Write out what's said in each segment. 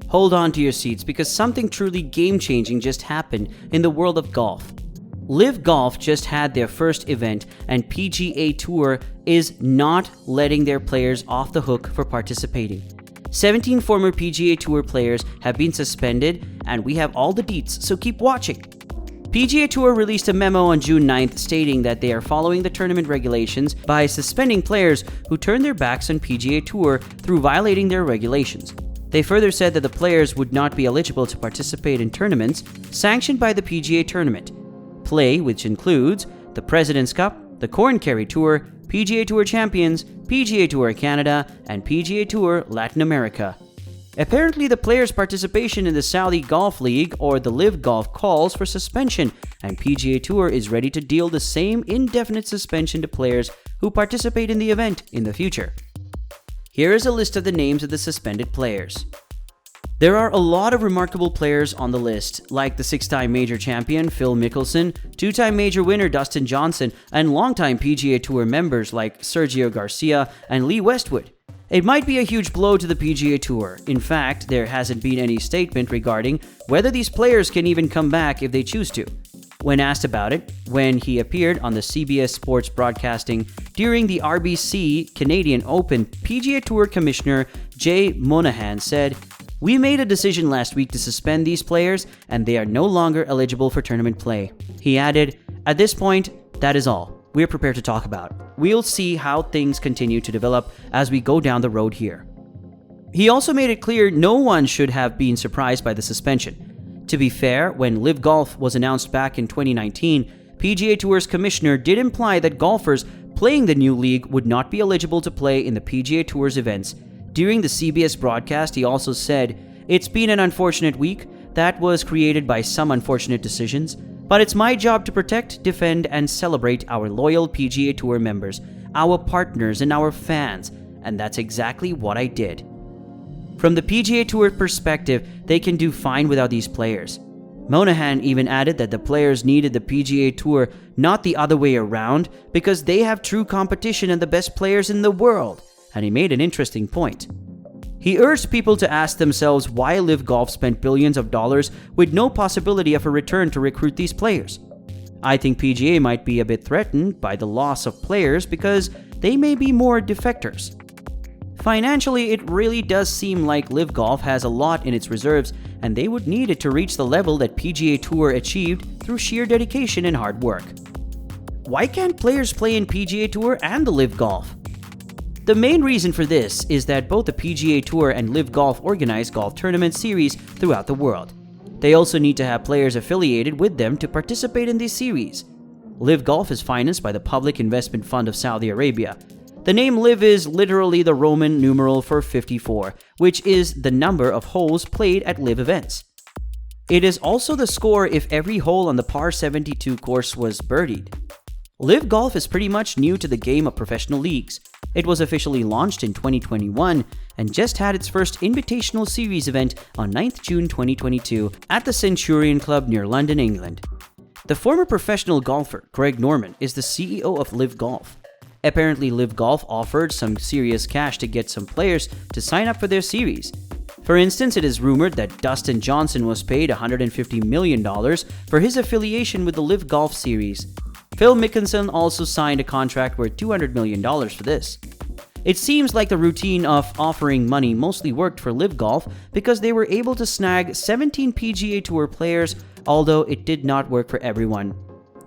Hold on to your seats because something truly game-changing just happened in the world of golf. LIV Golf just had their first event, and PGA Tour is not letting their players off the hook for participating. 17 former PGA Tour players have been suspended, and we have all the deets, so keep watching. PGA Tour released a memo on June 9th stating that they are following the tournament regulations by suspending players who turn their backs on PGA Tour through violating their regulations. They further said that the players would not be eligible to participate in tournaments sanctioned by the PGA Tournament. Play, which includes the President's Cup, the Corn Ferry Tour, PGA Tour Champions, PGA Tour Canada, and PGA Tour Latin America. Apparently, the players' participation in the Saudi Golf League or the LIV Golf calls for suspension, and PGA Tour is ready to deal the same indefinite suspension to players who participate in the event in the future. Here is a list of the names of the suspended players. There are a lot of remarkable players on the list, like the 6-time major champion Phil Mickelson, 2-time major winner Dustin Johnson, and longtime PGA Tour members like Sergio Garcia and Lee Westwood. It might be a huge blow to the PGA Tour. In fact, there hasn't been any statement regarding whether these players can even come back if they choose to. When asked about it, when he appeared on the CBS Sports Broadcasting during the RBC Canadian Open, PGA Tour Commissioner Jay Monahan said, "We made a decision last week to suspend these players, and they are no longer eligible for tournament play." He added, "At this point, that is all we're prepared to talk about. We'll see how things continue to develop as we go down the road here." He also made it clear no one should have been surprised by the suspension. To be fair, when LIV Golf was announced back in 2019, PGA Tour's commissioner did imply that golfers playing the new league would not be eligible to play in the PGA Tour's events. During the CBS broadcast, he also said, "It's been an unfortunate week that was created by some unfortunate decisions, but it's my job to protect, defend, and celebrate our loyal PGA Tour members, our partners, and our fans, and that's exactly what I did." From the PGA Tour perspective, they can do fine without these players. Monahan even added that the players needed the PGA Tour, not the other way around, because they have true competition and the best players in the world. And he made an interesting point. He urged people to ask themselves why LIV Golf spent billions of dollars with no possibility of a return to recruit these players. I think PGA might be a bit threatened by the loss of players because they may be more defectors. Financially, it really does seem like LIV Golf has a lot in its reserves, and they would need it to reach the level that PGA Tour achieved through sheer dedication and hard work. Why can't players play in PGA Tour and the LIV Golf? The main reason for this is that both the PGA Tour and LIV Golf organize golf tournament series throughout the world. They also need to have players affiliated with them to participate in these series. LIV Golf is financed by the Public Investment Fund of Saudi Arabia. The name LIV is literally the Roman numeral for 54, which is the number of holes played at LIV events. It is also the score if every hole on the par 72 course was birdied. LIV Golf is pretty much new to the game of professional leagues. It was officially launched in 2021 and just had its first Invitational Series event on 9th June 2022 at the Centurion Club near London, England. The former professional golfer, Greg Norman, is the CEO of LIV Golf. Apparently, LIV Golf offered some serious cash to get some players to sign up for their series. For instance, it is rumored that Dustin Johnson was paid $150 million for his affiliation with the LIV Golf series. Phil Mickelson also signed a contract worth $200 million for this. It seems like the routine of offering money mostly worked for LIV Golf because they were able to snag 17 PGA Tour players, although it did not work for everyone.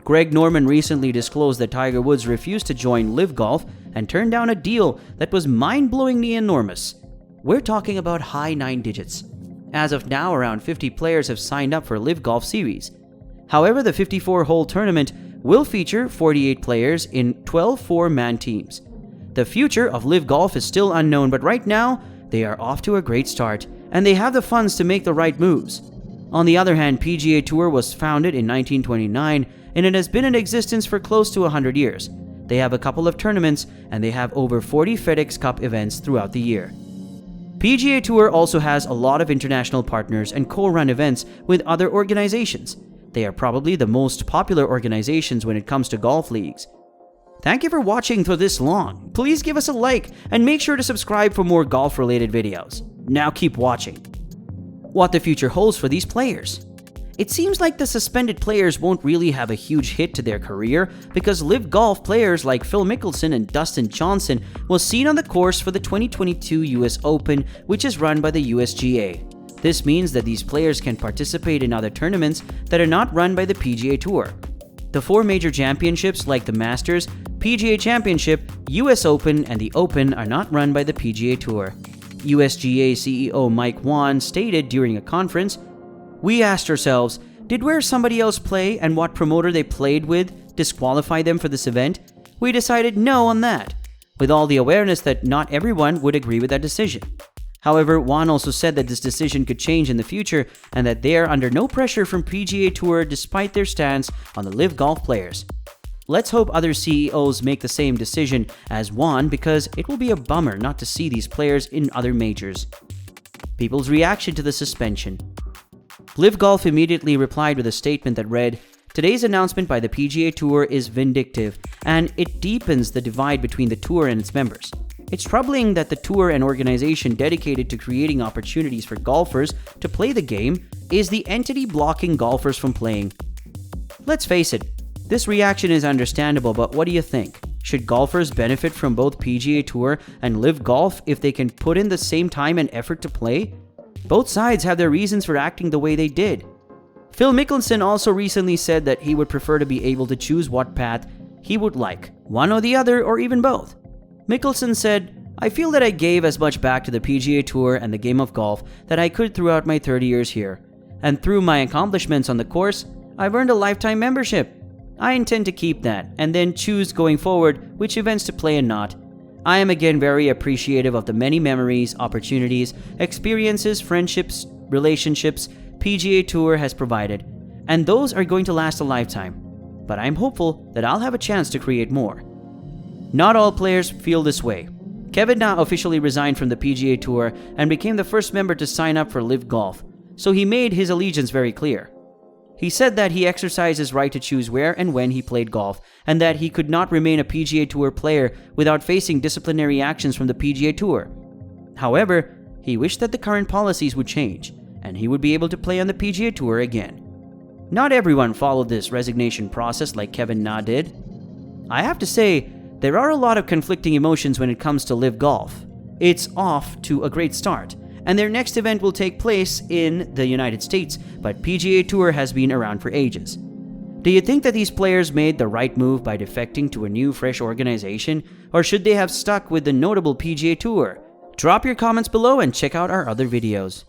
Greg Norman recently disclosed that Tiger Woods refused to join LIV Golf and turned down a deal that was mind-blowingly enormous. We're talking about high 9 digits. As of now, around 50 players have signed up for LIV Golf series. However, the 54-hole tournament will feature 48 players in 12 four-man teams. The future of LIV Golf is still unknown, but right now, they are off to a great start, and they have the funds to make the right moves. On the other hand, PGA Tour was founded in 1929, and it has been in existence for close to 100 years. They have a couple of tournaments, and they have over 40 FedEx Cup events throughout the year. PGA Tour also has a lot of international partners and co-run events with other organizations. They are probably the most popular organizations when it comes to golf leagues. Thank you for watching for this long. Please give us a like and make sure to subscribe for more golf-related videos. Now keep watching. what the future holds for these players. It seems like the suspended players won't really have a huge hit to their career because LIV Golf players like Phil Mickelson and Dustin Johnson will seen on the course for the 2022 US Open, which is run by the USGA. This means that these players can participate in other tournaments that are not run by the PGA Tour. The 4 major championships like the Masters, PGA Championship, US Open, and the Open are not run by the PGA Tour. USGA CEO Mike Wan stated during a conference, "We asked ourselves, did where somebody else play and what promoter they played with disqualify them for this event? We decided no on that, with all the awareness that not everyone would agree with that decision." However, Wan also said that this decision could change in the future and that they are under no pressure from PGA Tour despite their stance on the LIV Golf players. Let's hope other CEOs make the same decision as Wan because it will be a bummer not to see these players in other majors. People's reaction to the suspension. LIV Golf immediately replied with a statement that read, "Today's announcement by the PGA Tour is vindictive, and it deepens the divide between the tour and its members. It's troubling that the tour, an organization dedicated to creating opportunities for golfers to play the game, is the entity blocking golfers from playing." Let's face it, this reaction is understandable, but what do you think? Should golfers benefit from both PGA Tour and LIV Golf if they can put in the same time and effort to play? Both sides have their reasons for acting the way they did. Phil Mickelson also recently said that he would prefer to be able to choose what path he would like, one or the other, or even both. Mickelson said, "I feel that I gave as much back to the PGA Tour and the game of golf that I could throughout my 30 years here. And through my accomplishments on the course, I've earned a lifetime membership. I intend to keep that, and then choose going forward which events to play and not. I am again very appreciative of the many memories, opportunities, experiences, friendships, relationships PGA Tour has provided, and those are going to last a lifetime. But I'm hopeful that I'll have a chance to create more." Not all players feel this way. Kevin Na officially resigned from the PGA Tour and became the first member to sign up for LIV Golf, so he made his allegiance very clear. He said that he exercised his right to choose where and when he played golf, and that he could not remain a PGA Tour player without facing disciplinary actions from the PGA Tour. However, he wished that the current policies would change, and he would be able to play on the PGA Tour again. Not everyone followed this resignation process like Kevin Na did. I have to say, there are a lot of conflicting emotions when it comes to LIV Golf. It's off to a great start, and their next event will take place in the United States, but PGA Tour has been around for ages. Do you think that these players made the right move by defecting to a new, fresh organization, or should they have stuck with the notable PGA Tour? Drop your comments below and check out our other videos.